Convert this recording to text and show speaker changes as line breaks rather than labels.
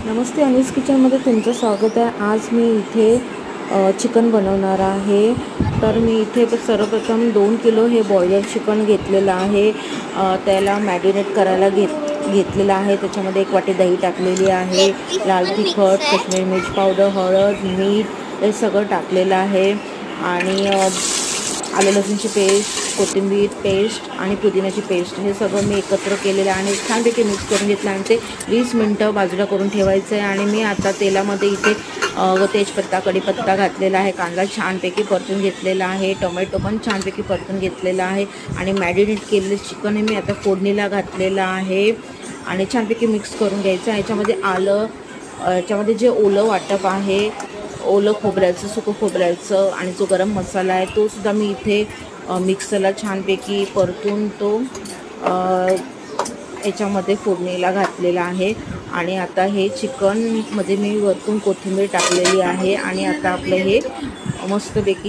नमस्ते, अनीस किचनमध्ये तुमचं स्वागत आहे। आज मी इथे चिकन बनवणार आहे। तर मी इथे सर्वप्रथम 2 किलो हे बॉयलर चिकन घेतलेलं आहे। त्याला मॅरिनेट करायला घेतलेलं आहे। त्याच्यामध्ये 1 वाटी दही टाकलेली आहे, लाल तिखट, काश्मीरी मिर्च पावडर, हळद, मीठ हे सगळं टाकलेलं आहे आणि आलं लसूणची पेस्ट, कोथिंबीर पेस्ट आणि पुदिन्याची पेस्ट हे सगळं मी एकत्र केलेलं आहे आणि छानपैकी मिक्स करून घेतलं आणि ते 20 मिनटं बाजूला करून ठेवायचं आहे। आणि मी आता तेलामध्ये इथे तेजपत्ता, कढीपत्ता घातलेला आहे, कांदा छानपैकी परतून घेतलेला आहे, टोमॅटो पण छानपैकी परतून घेतलेला आहे आणि मॅरिनेट केलेलं चिकन हे मी आता फोडणीला घातलेलं आहे आणि छानपैकी मिक्स करून घ्यायचं आहे। याच्यामध्ये आलं, याच्यामध्ये जे ओलं वाटप आहे, ओलं खोबऱ्याचं, सुकं खोबऱ्याचं आणि जो गरम मसाला आहे तो सुद्धा मी इथे मिक्सरला छानपैकी परतून तो याच्यामध्ये फोडणीला घातलेला आहे। आणि आता हे चिकनमध्ये मी वरतून कोथिंबीर टाकलेली आहे आणि आता आपलं हे मस्तपैकी